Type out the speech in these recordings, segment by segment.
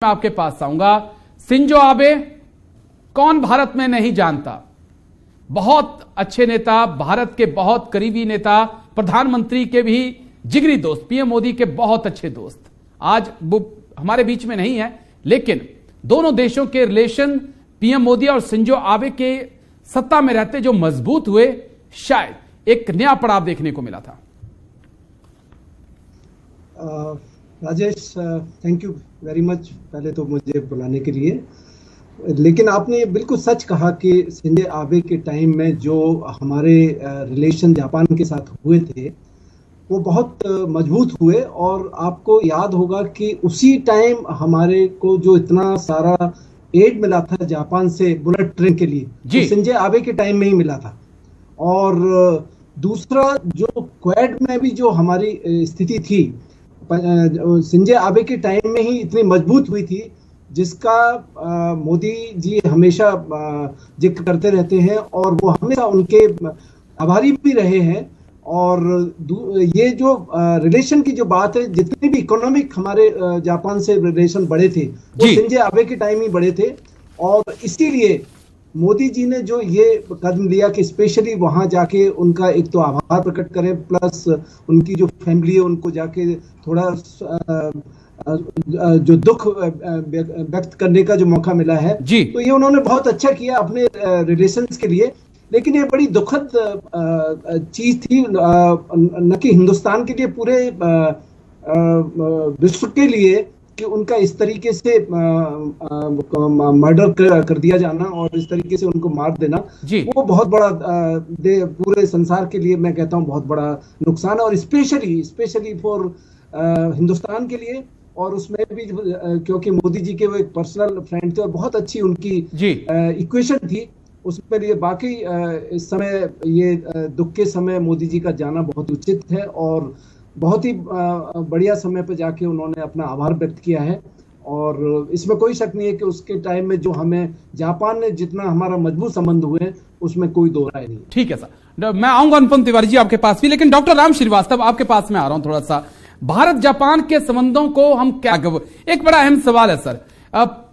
मैं आपके पास आऊंगा। शिंजो आबे कौन भारत में नहीं जानता, बहुत अच्छे नेता, भारत के बहुत करीबी नेता, प्रधानमंत्री के भी जिगरी दोस्त, पीएम मोदी के बहुत अच्छे दोस्त। आज वो हमारे बीच में नहीं है, लेकिन दोनों देशों के रिलेशन पीएम मोदी और शिंजो आबे के सत्ता में रहते जो मजबूत हुए, शायद एक नया पड़ाव देखने को मिला था। Rajesh, thank you very much पहले तो मुझे बुलाने के लिए। लेकिन आपने बिल्कुल सच कहा कि शिंजो आबे के टाइम में जो हमारे रिलेशन जापान के साथ हुए थे वो बहुत मजबूत हुए। और आपको याद होगा कि उसी टाइम हमारे को जो इतना सारा एड मिला था जापान से बुलेट ट्रेन के लिए, तो शिंजो आबे के टाइम में ही मिला था। और दूसरा, जो क्वाड में भी जो हमारी स्थिति थी शिंजो आबे के टाइम में ही इतनी मजबूत हुई थी, जिसका मोदी जी हमेशा जिक्र करते रहते हैं और वो हमेशा उनके आभारी भी रहे हैं। और ये जो रिलेशन की जो बात है, जितने भी इकोनॉमिक हमारे जापान से रिलेशन बढ़े थे वो शिंजो आबे के टाइम ही बढ़े थे। और इसीलिए मोदी जी ने जो ये कदम लिया कि स्पेशली वहां जाके उनका एक तो आभार प्रकट करें, प्लस उनकी जो फैमिली है उनको जाके थोड़ा जो दुख व्यक्त करने का जो मौका मिला है, तो ये उन्होंने बहुत अच्छा किया अपने रिलेशंस के लिए। लेकिन ये बड़ी दुखद चीज थी, न कि हिंदुस्तान के लिए, पूरे विश्व के लिए, कि उनका इस तरीके से मर्डर कर दिया जाना और इस तरीके से उनको मार देना, वो बहुत बड़ा पूरे संसार के लिए मैं कहता हूँ बहुत बड़ा नुकसान है। और स्पेशली फॉर हिंदुस्तान के लिए। और उसमें भी क्योंकि मोदी जी के वो एक पर्सनल फ्रेंड थे और बहुत अच्छी उनकी इक्वेशन थी उसमें लिए। बाकी इस समय ये दुख के समय मोदी जी का जाना बहुत उचित है और बहुत ही बढ़िया समय पर जाके उन्होंने अपना आभार व्यक्त किया है। और इसमें कोई शक नहीं है कि उसके टाइम में जो हमें जापान ने जितना हमारा मजबूत संबंध हुए, उसमें कोई दो राय नहीं। ठीक है सर, मैं आऊंगा अनुपम तिवारी जी आपके पास भी, लेकिन डॉक्टर राम श्रीवास्तव आपके पास में आ रहा हूं। थोड़ा सा भारत जापान के संबंधों को हम क्या, एक बड़ा अहम सवाल है सर।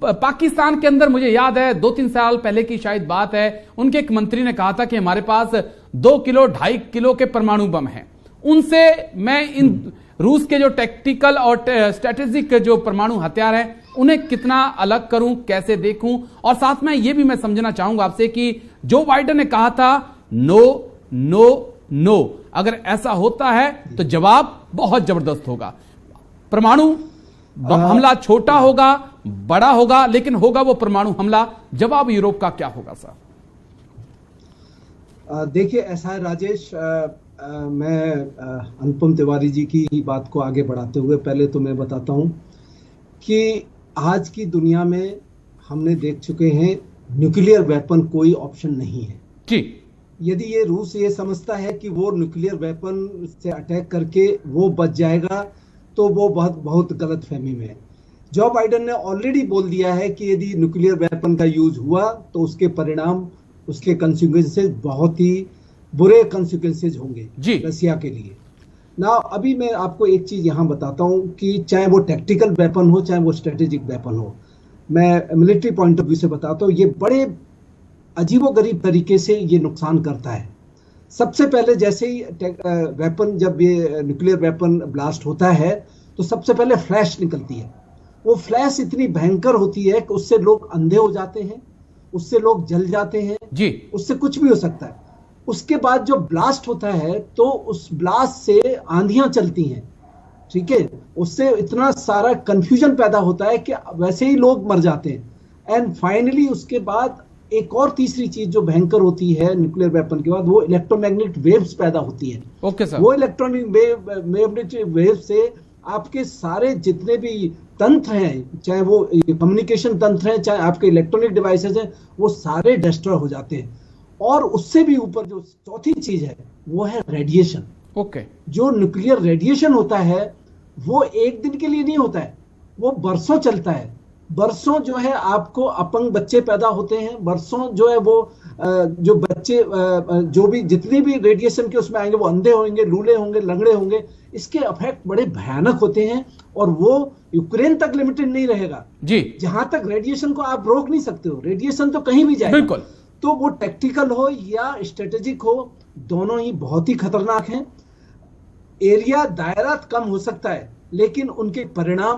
पाकिस्तान के अंदर मुझे याद है 2-3 साल पहले की शायद बात है, उनके एक मंत्री ने कहा था कि हमारे पास 2 किलो 2.5 किलो के परमाणु बम हैं। उनसे मैं इन रूस के जो टैक्टिकल और स्ट्रेटेजिक जो परमाणु हथियार हैं उन्हें कितना अलग करूं, कैसे देखूं। और साथ में ये भी मैं समझना चाहूंगा आपसे कि जो बाइडेन ने कहा था नो नो नो, अगर ऐसा होता है तो जवाब बहुत जबरदस्त होगा। परमाणु हमला छोटा होगा, बड़ा होगा, लेकिन होगा वो परमाणु हमला। जवाब यूरोप का क्या होगा सर? देखिए, ऐसा है राजेश, मैं अनुपम तिवारी जी की बात को आगे बढ़ाते हुए पहले तो मैं बताता हूं कि आज की दुनिया में हमने देख चुके हैं न्यूक्लियर वेपन कोई ऑप्शन नहीं है जी। यदि ये रूस ये समझता है कि वो न्यूक्लियर वेपन से अटैक करके वो बच जाएगा, तो वो बहुत गलत फहमी में है। जो बाइडेन ने ऑलरेडी बोल दिया है कि यदि न्यूक्लियर वेपन का यूज हुआ तो उसके परिणाम, उसके कंसिक्वेंसेस बहुत ही बुरे कंसिक्वेंसेस होंगे रसिया के लिए ना। अभी मैं आपको एक चीज यहां बताता हूं कि चाहे वो टैक्टिकल वेपन हो, चाहे वो स्ट्रेटेजिक वेपन हो, मैं मिलिट्री पॉइंट ऑफ व्यू से बताता हूं, ये बड़े अजीबोगरीब तरीके से ये नुकसान करता है। सबसे पहले जैसे ही वेपन, जब ये न्यूक्लियर वेपन ब्लास्ट होता है तो सबसे पहले फ्लैश निकलती है। वो फ्लैश इतनी भयंकर होती है कि उससे लोग अंधे हो जाते हैं, उससे लोग जल जाते हैं जी, उससे कुछ भी हो सकता है। उसके बाद जो ब्लास्ट होता है तो उस ब्लास्ट से आंधियां चलती हैं, ठीक है, उससे इतना सारा कंफ्यूजन पैदा होता है कि वैसे ही लोग मर जाते हैं। एंड फाइनली उसके बाद एक और तीसरी चीज जो भयंकर होती है न्यूक्लियर वेपन के बाद, वो इलेक्ट्रोमैग्नेटिक वेव्स पैदा होती है। Okay sir. वो इलेक्ट्रोमैग्नेटिक वेव से आपके सारे जितने भी तंत्र हैं, चाहे वो कम्युनिकेशन तंत्र हैं, चाहे आपके इलेक्ट्रॉनिक डिवाइसेस हैं, वो सारे डिस्ट्रॉय हो जाते हैं। और उससे भी ऊपर जो चौथी चीज है वो है रेडिएशन। ओके। जो न्यूक्लियर रेडिएशन होता है वो एक दिन के लिए नहीं होता है, वो बरसों चलता है। बरसों जो है आपको अपंग बच्चे पैदा होते हैं, बरसों जो है वो जो बच्चे जो भी जितनी भी रेडिएशन के उसमें आएंगे वो अंधे होंगे, लूले होंगे, लंगड़े होंगे। इसके इफेक्ट बड़े भयानक होते हैं और वो यूक्रेन तक लिमिटेड नहीं रहेगा जी। जहां तक रेडिएशन को आप रोक नहीं सकते हो, रेडिएशन तो कहीं भी जाएगा। बिल्कुल। तो वो टैक्टिकल हो या स्ट्रेटेजिक हो, दोनों ही बहुत ही खतरनाक हैं। एरिया दायरा कम हो सकता है, लेकिन उनके परिणाम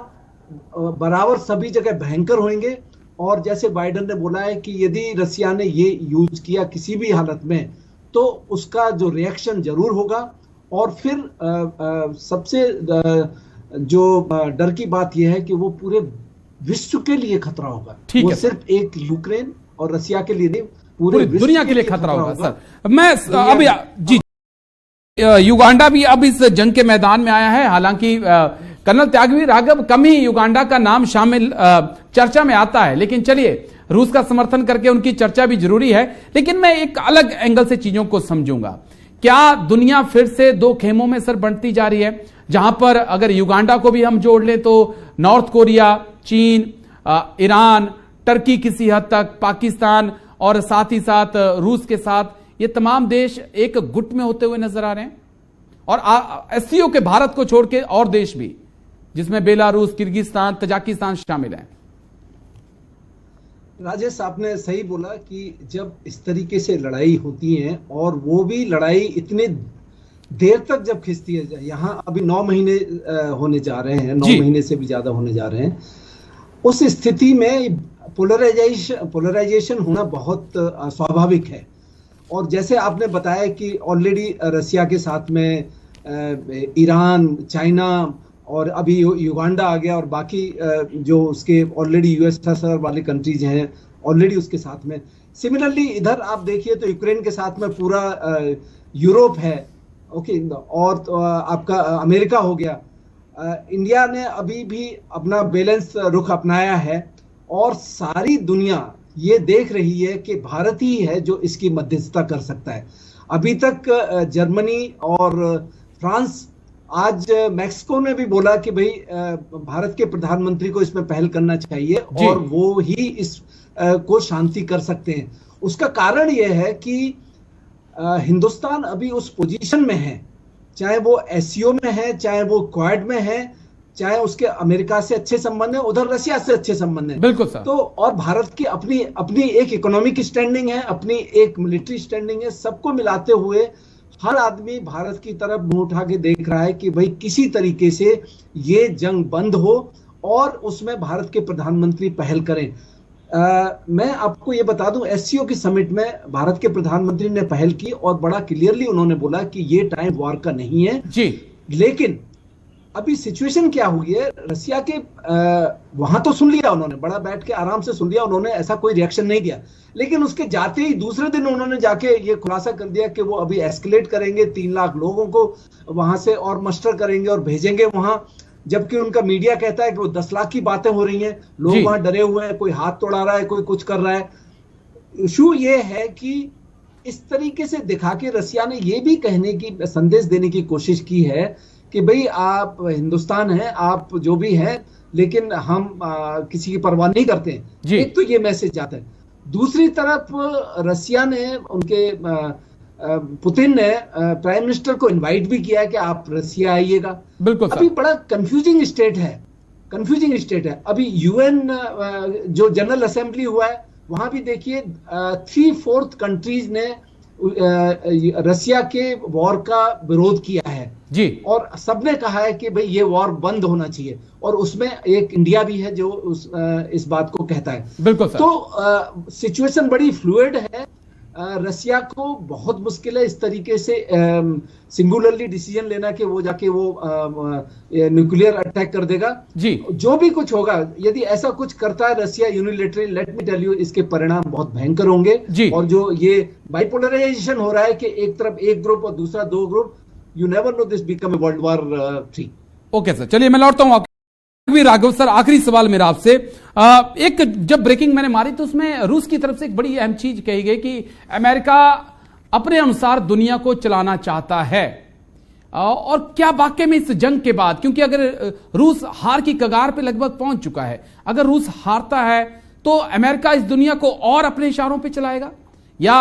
बराबर सभी जगह भयंकर होंगे। और जैसे बाइडेन ने बोला है कि यदि रसिया ने ये यूज किया किसी भी हालत में, तो उसका जो रिएक्शन जरूर होगा। और फिर सबसे जो डर की बात यह है कि वो पूरे विश्व के लिए खतरा होगा। वो सिर्फ एक यूक्रेन और रसिया के लिए नहीं, पूरे दुनिया के लिए खतरा होगा। सर मैं अब जी, युगांडा भी अब इस जंग के मैदान में आया है। हालांकि कर्नल त्यागवीर राघव कम ही युगांडा का नाम शामिल चर्चा में आता है, लेकिन चलिए रूस का समर्थन करके उनकी चर्चा भी जरूरी है। लेकिन मैं एक अलग एंगल से चीजों को समझूंगा। क्या दुनिया फिर से दो खेमों में सर बंटती जा रही है, जहां पर अगर युगांडा को भी हम जोड़ लें तो नॉर्थ कोरिया, चीन, ईरान, टर्की, किसी हद तक पाकिस्तान और साथ ही साथ रूस के साथ ये तमाम देश एक गुट में होते हुए नजर आ रहे हैं। और एससीओ के भारत को छोड़ के और देश भी, जिसमें बेलारूस, किर्गिस्तान, तजाकिस्तान शामिल हैं। राजेश, आपने सही बोला कि जब इस तरीके से लड़ाई होती है, और वो भी लड़ाई इतने देर तक जब खिंचती है, यहाँ अभी 9 महीने होने जा रहे हैं, 9 महीने से भी ज्यादा होने जा रहे हैं, उस स्थिति में पोलराइजेशन होना बहुत स्वाभाविक है। और जैसे आपने बताया कि ऑलरेडी रसिया के साथ में ईरान, चाइना और अभी युगांडा आ गया, और बाकी जो उसके ऑलरेडी यूएसएसआर वाले कंट्रीज हैं ऑलरेडी उसके साथ में। सिमिलरली इधर आप देखिए तो यूक्रेन के साथ में पूरा यूरोप है, ओके, और आपका अमेरिका हो गया। इंडिया ने अभी भी अपना बैलेंस रुख अपनाया है, और सारी दुनिया ये देख रही है कि भारत ही है जो इसकी मध्यस्थता कर सकता है। अभी तक जर्मनी और फ्रांस, आज मैक्सिको ने भी बोला कि भाई भारत के प्रधानमंत्री को इसमें पहल करना चाहिए, और वो ही इस को शांति कर सकते हैं। उसका कारण यह है कि हिंदुस्तान अभी उस पोजीशन में है, चाहे वो एससीओ में है, चाहे वो क्वाड में है, चाहे उसके अमेरिका से अच्छे संबंध है, उधर रसिया से अच्छे संबंध है। बिल्कुल सर। तो और भारत की अपनी एक इकोनॉमिक स्टैंडिंग है, अपनी एक मिलिट्री स्टैंडिंग है। सबको मिलाते हुए हर आदमी भारत की तरफ मुंह उठा के देख रहा है कि भाई किसी तरीके से ये जंग बंद हो, और उसमें भारत के प्रधानमंत्री पहल करें। मैं आपको ये बता दूं, एससीओ की समिट में भारत के प्रधानमंत्री ने पहल की, और बड़ा क्लियरली उन्होंने बोला कि ये टाइम वॉर का नहीं है जी। लेकिन अभी सिचुएशन क्या हुई है, रसिया के वहां तो सुन लिया उन्होंने, बड़ा बैठ के आराम से सुन लिया उन्होंने, ऐसा कोई रिएक्शन नहीं दिया। लेकिन उसके जाते ही दूसरे दिन उन्होंने जाके ये खुलासा कर दिया कि वो अभी एस्केलेट करेंगे, 3 लाख लोगों को वहां से और मस्टर करेंगे और भेजेंगे वहां। जबकि उनका मीडिया कहता है कि वो 10 लाख की बातें हो रही हैं, लोग वहां डरे हुए हैं, कोई हाथ तोड़ा रहा है, कोई कुछ कर रहा है। इशू ये है कि इस तरीके से दिखा के रसिया ने ये भी कहने की, संदेश देने की कोशिश की है कि भाई आप हिंदुस्तान है, आप जो भी है, लेकिन हम किसी की परवाह नहीं करते हैं। एक तो ये मैसेज जाता है। दूसरी तरफ रसिया ने, उनके पुतिन ने प्राइम मिनिस्टर को इनवाइट भी किया है कि आप रसिया आइएगा। बिल्कुल। अभी बड़ा कंफ्यूजिंग स्टेट है। अभी यूएन जो जनरल असेंबली हुआ है, वहां भी देखिए 3/4 कंट्रीज ने रसिया के वॉर का विरोध किया है जी, और सबने कहा है कि भाई ये वॉर बंद होना चाहिए, और उसमें एक इंडिया भी है जो इस बात को कहता है। बिल्कुल सर। तो सिचुएशन बड़ी फ्लूइड है। रसिया को बहुत मुश्किल है इस तरीके से सिंगुलरली डिसीजन लेना कि वो जाके वो न्यूक्लियर अटैक कर देगा जी। जो भी कुछ होगा, यदि ऐसा कुछ करता है Russia unilaterally, let me tell you, इसके परिणाम बहुत भयंकर होंगे जी। और जो ये बाइपोलराइजेशन हो रहा है कि एक तरफ एक ग्रुप और दूसरा 2 group, you never know this become a world war 3। Okay sir, चलिए मैं लौटता हूं राघव सर। आखिरी सवाल मेरा आपसे, एक जब ब्रेकिंग मैंने मारी तो उसमें रूस की तरफ से एक बड़ी अहम चीज कही गई कि अमेरिका अपने अनुसार दुनिया को चलाना चाहता है, और क्या वाकई में इस जंग के बाद, क्योंकि अगर रूस हार की कगार पे लगभग पहुंच चुका है, अगर रूस हारता है तो अमेरिका इस दुनिया को और अपने इशारों पे चलाएगा, या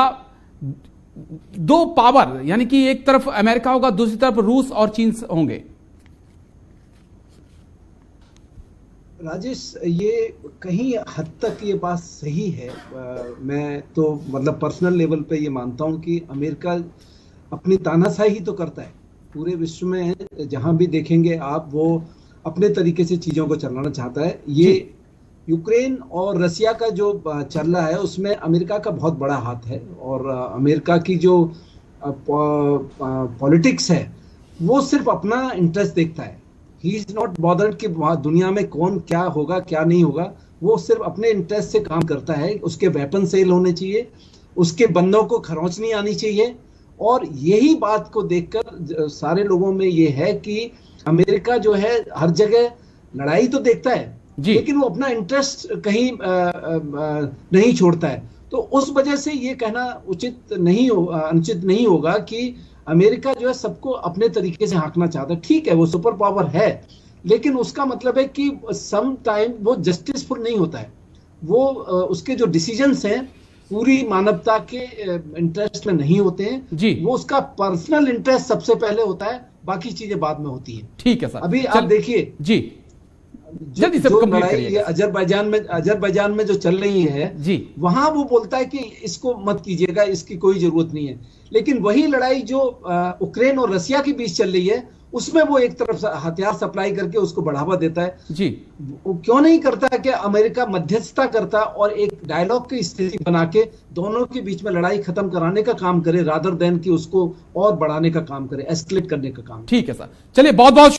2 पावर, यानी कि एक तरफ अमेरिका होगा, दूसरी तरफ रूस और चीन होंगे? राजेश, ये कहीं हद तक ये बात सही है। मैं तो मतलब पर्सनल लेवल पे ये मानता हूँ कि अमेरिका अपनी तानाशाही तो करता है पूरे विश्व में, जहां भी देखेंगे आप, वो अपने तरीके से चीजों को चलाना चाहता है। ये यूक्रेन और रसिया का जो चल रहा है उसमें अमेरिका का बहुत बड़ा हाथ है, और अमेरिका की जो पॉलिटिक्स है वो सिर्फ अपना इंटरेस्ट देखता है। ही इज नॉट बॉदर्ड कि दुनिया में कौन क्या होगा क्या नहीं होगा, वो सिर्फ अपने इंटरेस्ट से काम करता है। उसके वेपन सेल होने चाहिए, उसके बंदों को खरोंच नहीं आनी चाहिए, और यही बात को देखकर सारे लोगों में ये है कि अमेरिका जो है हर जगह लड़ाई तो देखता है लेकिन वो अपना इंटरेस्ट कहीं नहीं छोड़ता है। तो उस वजह से ये कहना अनुचित नहीं होगा कि अमेरिका जो है सबको अपने तरीके से हाँकना चाहता है। ठीक है, वो सुपर पावर है, लेकिन उसका मतलब है कि सम टाइम वो जस्टिसफुल नहीं होता है। वो उसके जो डिसीजंस हैं पूरी मानवता के इंटरेस्ट में नहीं होते हैं। वो उसका पर्सनल इंटरेस्ट सबसे पहले होता है, बाकी चीजें बाद में होती हैं। ठीक है सर। अभी आप देखिए जी, जल्दी से जो लड़ाई ये अजरबैजान में जो चल रही है जी, वहां वो बोलता है कि इसको मत कीजिएगा, इसकी कोई जरूरत नहीं है। लेकिन वही लड़ाई जो यूक्रेन और रसिया के बीच चल रही है उसमें वो एक तरफ हथियार सप्लाई करके उसको बढ़ावा देता है जी। वो क्यों नहीं करता कि अमेरिका मध्यस्थता करता और एक डायलॉग की स्थिति बना के दोनों के बीच में लड़ाई खत्म कराने का काम करे, रादर देन कि उसको और बढ़ाने का काम करे, एस्केलेट करने का काम। ठीक है सर, चलिए बहुत बहुत